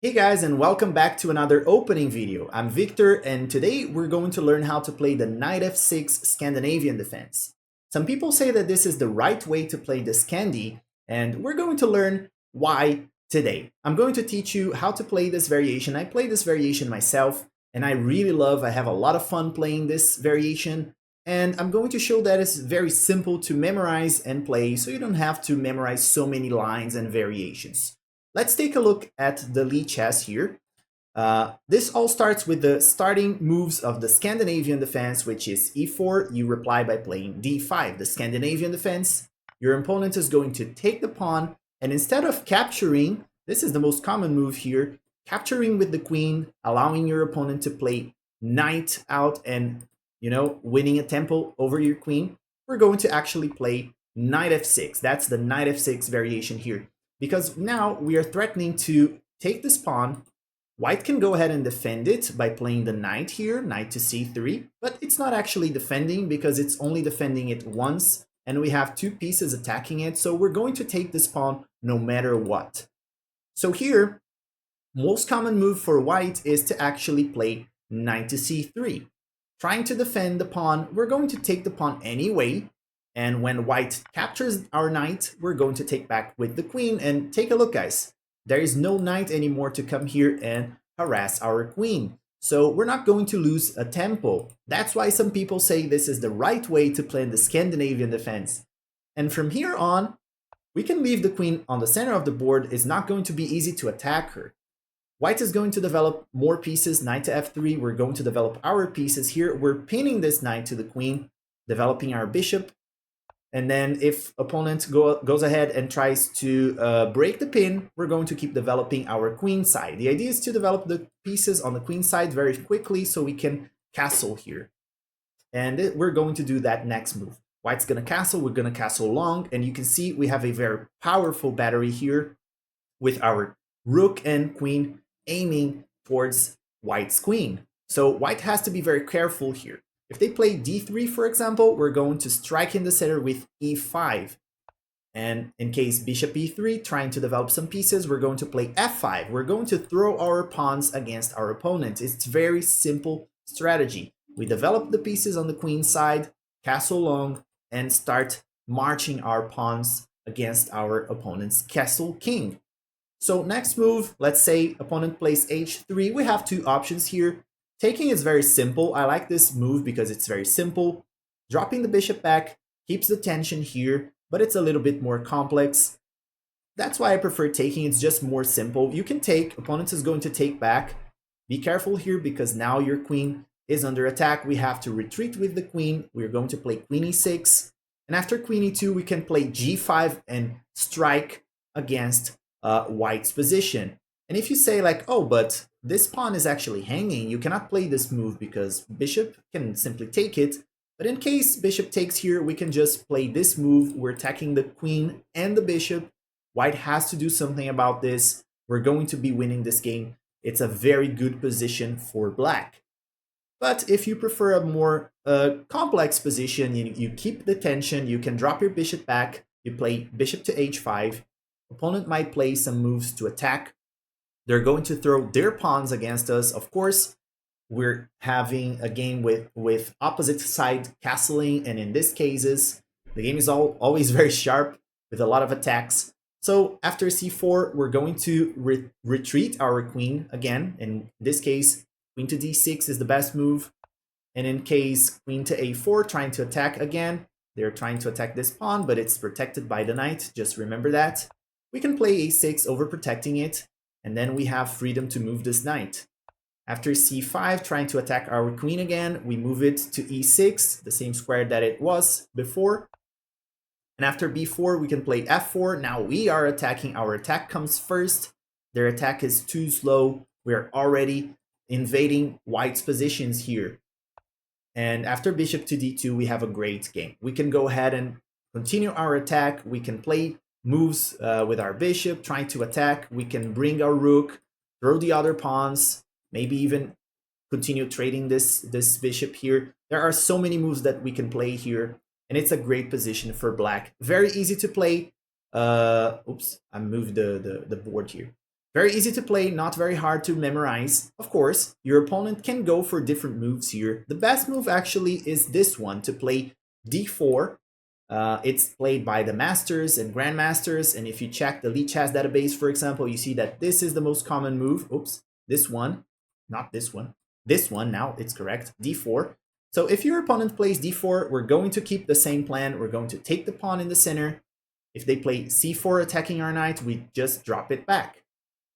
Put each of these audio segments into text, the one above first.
Hey guys, and welcome back to another opening video. I'm Victor, and today we're going to learn how to play the Nf6 Scandinavian Defense. Some people say that this is the right way to play the Scandi, and we're going to learn why today. I'm going to teach you how to play this variation. I play this variation myself, and I have a lot of fun playing this variation, and I'm going to show that it's very simple to memorize and play, so you don't have to memorize so many lines and variations. Let's take a look at the lead chess here. This all starts with the starting moves of the Scandinavian defense, which is e4. You reply by playing d5. The Scandinavian defense, your opponent is going to take the pawn, and instead of capturing, this is the most common move here, capturing with the queen, allowing your opponent to play knight out and, winning a tempo over your queen, we're going to actually play knight f6. That's the knight f6 variation here, because now we are threatening to take this pawn. White can go ahead and defend it by playing the knight here, knight to c3, but it's not actually defending because it's only defending it once, and we have two pieces attacking it, so we're going to take this pawn no matter what. So here, most common move for white is to actually play knight to c3. Trying to defend the pawn, we're going to take the pawn anyway, and when white captures our knight, we're going to take back with the queen. And take a look, guys. There is no knight anymore to come here and harass our queen. So we're not going to lose a tempo. That's why some people say this is the right way to play the Scandinavian defense. And from here on, we can leave the queen on the center of the board. It's not going to be easy to attack her. White is going to develop more pieces, knight to f3. We're going to develop our pieces here. We're pinning this knight to the queen, developing our bishop. And then if opponent goes ahead and tries to break the pin, we're going to keep developing our queen side. The idea is to develop the pieces on the queen side very quickly so we can castle here. And we're going to do that next move. White's going to castle, we're going to castle long, and you can see we have a very powerful battery here with our rook and queen aiming towards white's queen. So white has to be very careful here. If they play d3, for example, we're going to strike in the center with e5. And in case bishop e3, trying to develop some pieces, we're going to play f5. We're going to throw our pawns against our opponent. It's very simple strategy. We develop the pieces on the queen side, castle long, and start marching our pawns against our opponent's castle king. So next move, let's say opponent plays h3. We have two options here. Taking is very simple. I like this move because it's very simple. Dropping the bishop back keeps the tension here, but it's a little bit more complex. That's why I prefer taking. It's just more simple. You can take, opponent is going to take back. Be careful here because now your queen is under attack. We have to retreat with the queen. We're going to play queen e6. And after queen e2, we can play g5 and strike against white's position. And if you say like, oh, but this pawn is actually hanging, you cannot play this move because bishop can simply take it. But in case bishop takes here, we can just play this move. We're attacking the queen and the bishop. White has to do something about this. We're going to be winning this game. It's a very good position for black. But if you prefer a more complex position, you keep the tension, you can drop your bishop back, you play bishop to h5. Opponent might play some moves to attack. They're going to throw their pawns against us. Of course, we're having a game with opposite side castling, and in these cases, the game is always very sharp with a lot of attacks. So after c4, we're going to retreat our queen again. In this case, queen to d6 is the best move. And in case queen to a4, trying to attack again, they're trying to attack this pawn, but it's protected by the knight. Just remember that. We can play a6 over protecting it, and then we have freedom to move this knight. After c5, trying to attack our queen again, we move it to e6, the same square that it was before. And after b4, we can play f4. Now we are attacking. Our attack comes first. Their attack is too slow. We're already invading white's positions here. And after bishop to d2, we have a great game. We can go ahead and continue our attack. We can play moves with our bishop, trying to attack. We can bring our rook, throw the other pawns, maybe even continue trading this bishop here. There are so many moves that we can play here, and it's a great position for black. Very easy to play. Oops, I moved the board here. Very easy to play, not very hard to memorize. Of course, your opponent can go for different moves here. The best move actually is this one, to play d4. It's played by the masters and grandmasters, and if you check the Lead Chess database, for example, you see that this is the most common move. Oops, this one, not this one. This one, now it's correct, d4. So if your opponent plays d4, we're going to keep the same plan. We're going to take the pawn in the center. If they play c4 attacking our knight, we just drop it back.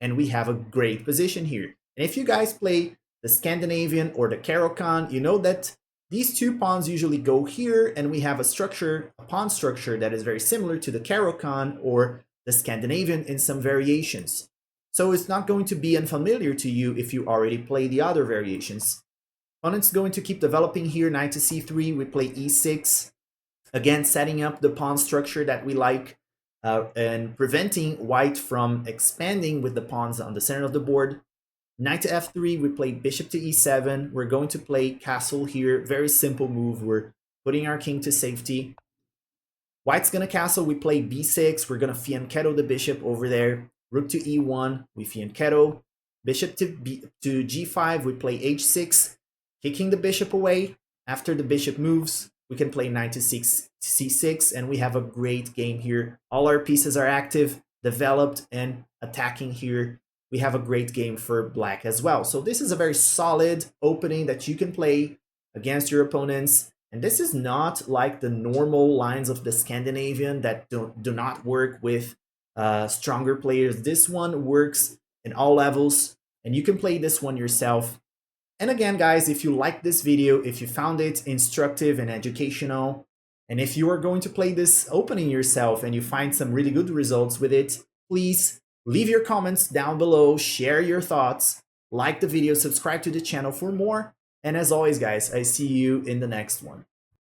And we have a great position here. And if you guys play the Scandinavian or the Caro-Kann, you know that these two pawns usually go here, and we have a structure, a pawn structure that is very similar to the Caro-Kann or the Scandinavian in some variations. So it's not going to be unfamiliar to you if you already play the other variations. Opponent's going to keep developing here, knight to c3, we play e6. Again, setting up the pawn structure that we like, and preventing white from expanding with the pawns on the center of the board. Knight to f3, we play bishop to e7. We're going to play castle here. Very simple move. We're putting our king to safety. White's gonna castle, we play b6. We're gonna fianchetto the bishop over there. Rook to e1, we fianchetto. Bishop to g5, we play h6, kicking the bishop away. After the bishop moves, we can play knight to c6, and we have a great game here. All our pieces are active, developed, and attacking here. We have a great game for black as well. So this is a very solid opening that you can play against your opponents. And this is not like the normal lines of the Scandinavian that do not work with stronger players. This one works in all levels, and you can play this one yourself. And again, guys, if you like this video, if you found it instructive and educational, and if you are going to play this opening yourself and you find some really good results with it, please leave your comments down below, share your thoughts, like the video, subscribe to the channel for more. And as always, guys, I see you in the next one.